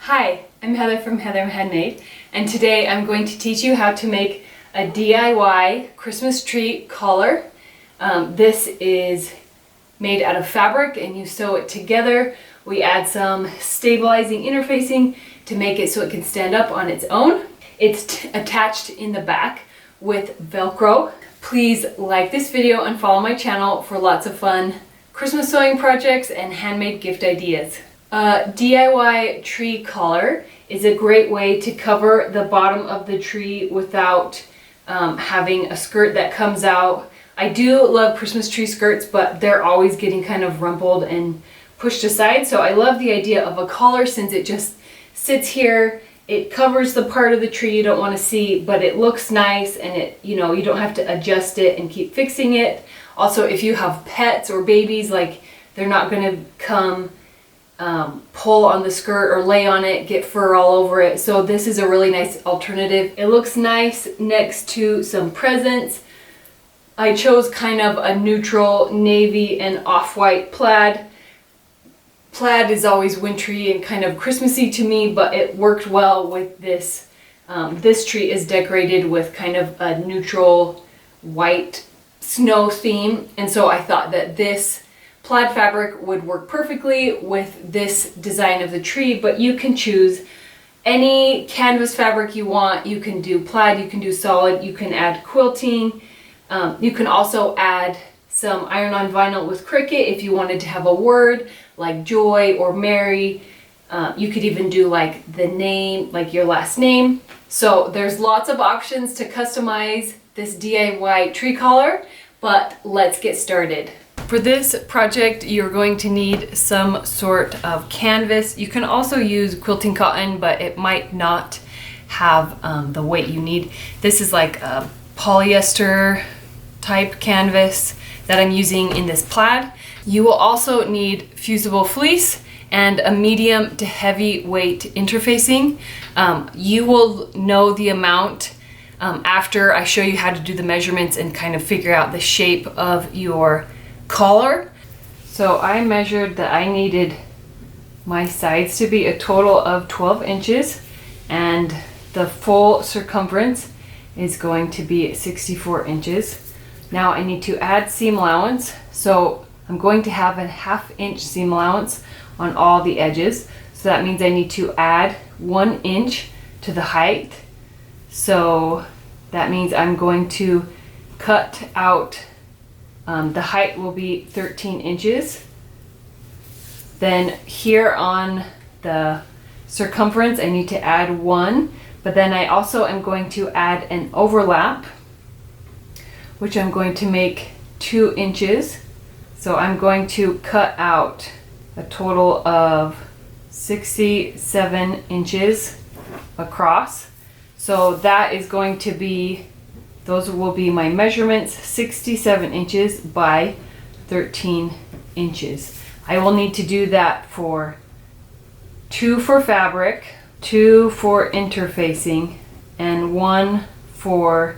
Hi, I'm Heather from Handmade, and today I'm going to teach you how to make a DIY Christmas tree collar. This is made out of fabric and you sew it together. We add some stabilizing interfacing to make it so it can stand up on its own. It's attached in the back with Velcro. Please like this video and follow my channel for lots of fun Christmas sewing projects and handmade gift ideas. A DIY tree collar is a great way to cover the bottom of the tree without having a skirt that comes out. I do love Christmas tree skirts, but they're always getting kind of rumpled and pushed aside. So I love the idea of a collar since it just sits here. It covers the part of the tree you don't want to see, but it looks nice and you don't have to adjust it and keep fixing it. Also, if you have pets or babies, like they're not going to come pull on the skirt or lay on it, get fur all over it. So this is a really nice alternative. It looks nice next to some presents. I chose kind of a neutral navy and off-white plaid. Plaid is always wintry and kind of Christmassy to me, but it worked well with this. This tree is decorated with kind of a neutral white snow theme, and so I thought that this plaid fabric would work perfectly with this design of the tree, but you can choose any canvas fabric you want. You can do plaid, you can do solid, you can add quilting. You can also add some iron-on vinyl with Cricut if you wanted to have a word like joy or merry. You could even do like the name, like your last name. So there's lots of options to customize this DIY tree collar, but let's get started. For this project, you're going to need some sort of canvas. You can also use quilting cotton, but it might not have the weight you need. This is like a polyester type canvas that I'm using in this plaid. You will also need fusible fleece and a medium to heavy weight interfacing. You will know the amount after I show you how to do the measurements and kind of figure out the shape of your collar. So I measured that I needed my sides to be a total of 12 inches and the full circumference is going to be 64 inches. Now I need to add seam allowance, so I'm going to have a 1/2 inch seam allowance on all the edges. So that means I need to add 1 inch to the height. So that means I'm going to cut out the height will be 13 inches. Then here on the circumference, I need to add 1, but then I also am going to add an overlap, which I'm going to make 2 inches. So I'm going to cut out a total of 67 inches across. So that is going to be, those will be my measurements, 67 inches by 13 inches. I will need to do that for 2 for fabric, 2 for interfacing, and 1 for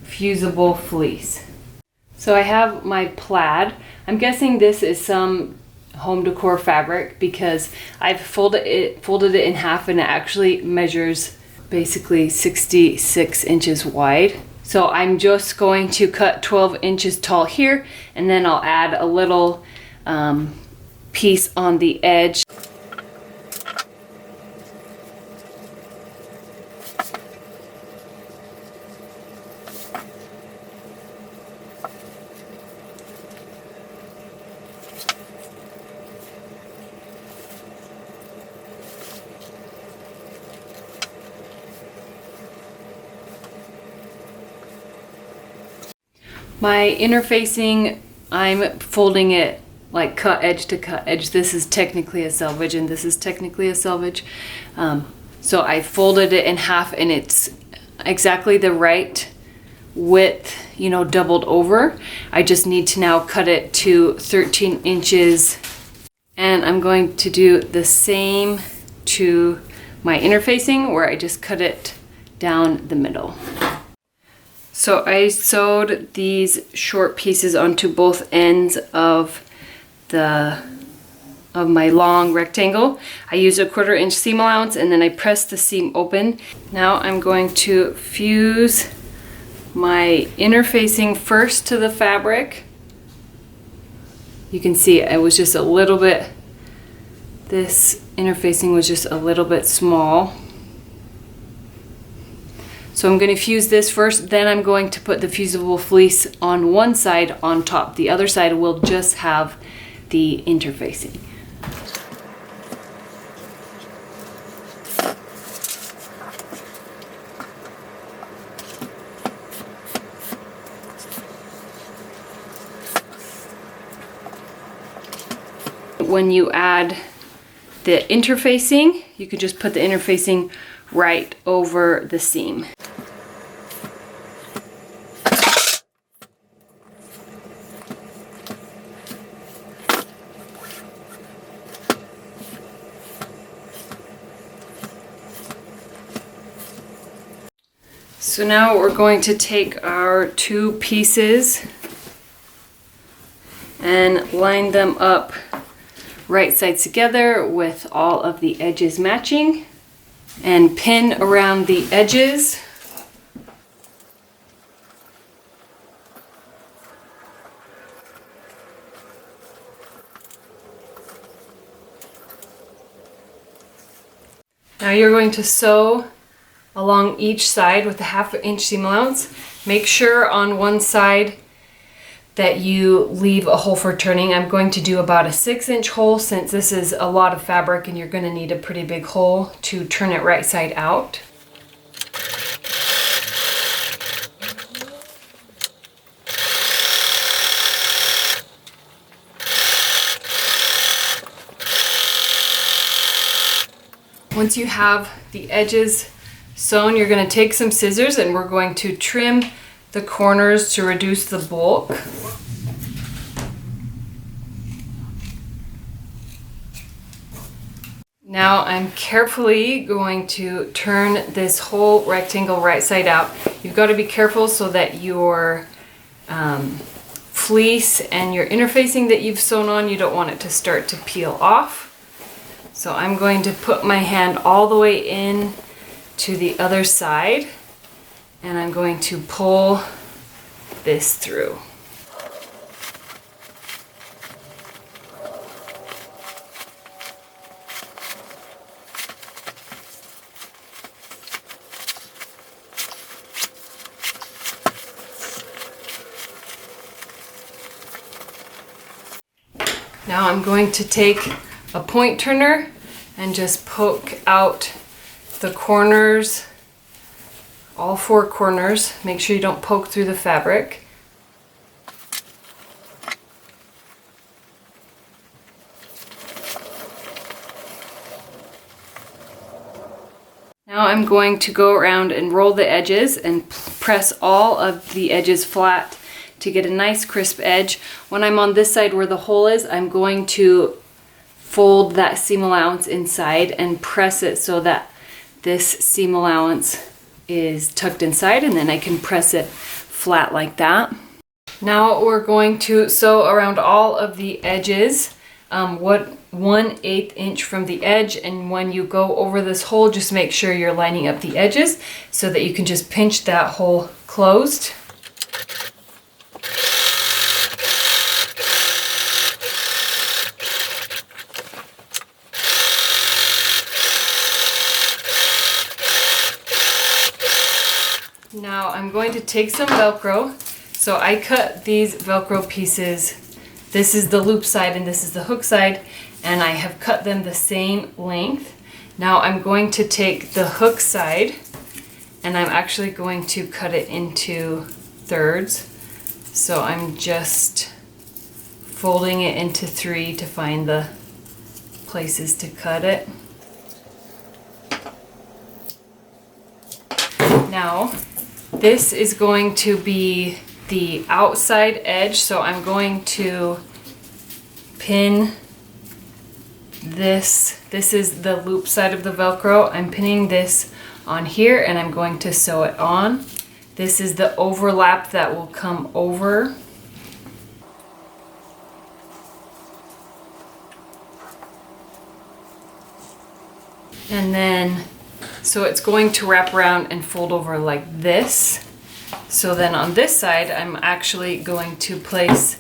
fusible fleece. So I have my plaid. I'm guessing this is some home decor fabric because I've folded it in half and it actually measures basically 66 inches wide. So I'm just going to cut 12 inches tall here, and then I'll add a little piece on the edge. My interfacing, I'm folding it like cut edge to cut edge. This is technically a selvage and this is technically a selvage. So I folded it in half and it's exactly the right width, doubled over. I just need to now cut it to 13 inches. And I'm going to do the same to my interfacing where I just cut it down the middle. So I sewed these short pieces onto both ends of the of my long rectangle. I used a 1/4 inch seam allowance and then I pressed the seam open. Now I'm going to fuse my inner facing first to the fabric. You can see it was just a little bit, this inner facing was just a little bit small. So I'm going to fuse this first, then I'm going to put the fusible fleece on one side on top. The other side will just have the interfacing. When you add the interfacing, you can just put the interfacing right over the seam. So now we're going to take our 2 pieces and line them up right sides together with all of the edges matching and pin around the edges. Now you're going to sew along each side with a 1/2 inch seam allowance. Make sure on one side that you leave a hole for turning. I'm going to do about a 6-inch hole since this is a lot of fabric and you're going to need a pretty big hole to turn it right side out. Once you have the edges sewn, you're going to take some scissors and we're going to trim the corners to reduce the bulk. Now I'm carefully going to turn this whole rectangle right side out. You've got to be careful so that your fleece and your interfacing that you've sewn on, you don't want it to start to peel off. So I'm going to put my hand all the way in to the other side and I'm going to pull this through. Now I'm going to take a point turner and just poke out the corners, all 4 corners. Make sure you don't poke through the fabric. Now I'm going to go around and roll the edges and press all of the edges flat to get a nice crisp edge. When I'm on this side where the hole is, I'm going to fold that seam allowance inside and press it so that this seam allowance is tucked inside, and then I can press it flat like that. Now we're going to sew around all of the edges, 1/8 inch from the edge, and when you go over this hole, just make sure you're lining up the edges so that you can just pinch that hole closed. Now I'm going to take some Velcro. So I cut these Velcro pieces. This is the loop side and this is the hook side, and I have cut them the same length. Now I'm going to take the hook side and I'm actually going to cut it into thirds. So I'm just folding it into 3 to find the places to cut it. Now this is going to be the outside edge, so I'm going to pin this. This is the loop side of the Velcro. I'm pinning this on here and I'm going to sew it on. This is the overlap that will come over. And then, so it's going to wrap around and fold over like this. So then on this side, I'm actually going to place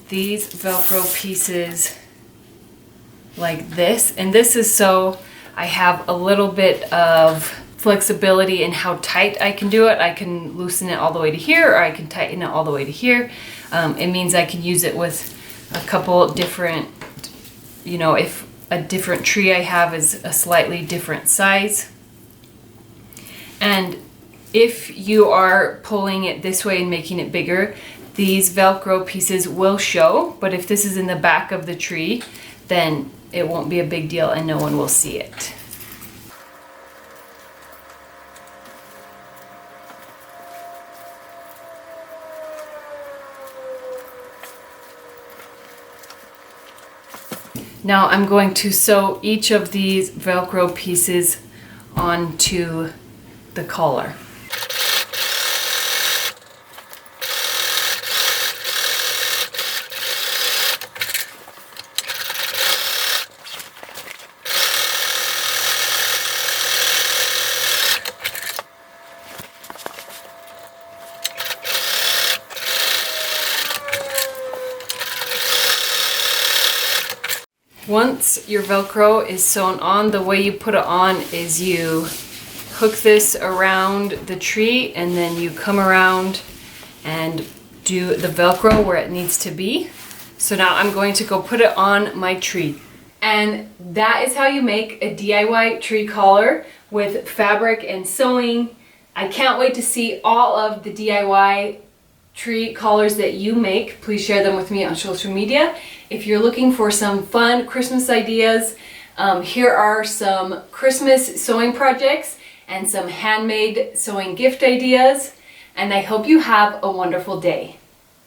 these Velcro pieces like this. And this is so I have a little bit of flexibility in how tight I can do it. I can loosen it all the way to here, or I can tighten it all the way to here. It means I can use it with a couple different, you know, if a different tree I have is a slightly different size. And if you are pulling it this way and making it bigger, these Velcro pieces will show, but if this is in the back of the tree, then it won't be a big deal and no one will see it. Now I'm going to sew each of these Velcro pieces onto the collar. Once your Velcro is sewn on, the way you put it on is you hook this around the tree and then you come around and do the Velcro where it needs to be. So now I'm going to go put it on my tree. And that is how you make a DIY tree collar with fabric and sewing. I can't wait to see all of the DIY tree collars that you make. Please share them with me on social media. If you're looking for some fun Christmas ideas, here are some Christmas sewing projects and some handmade sewing gift ideas. And I hope you have a wonderful day.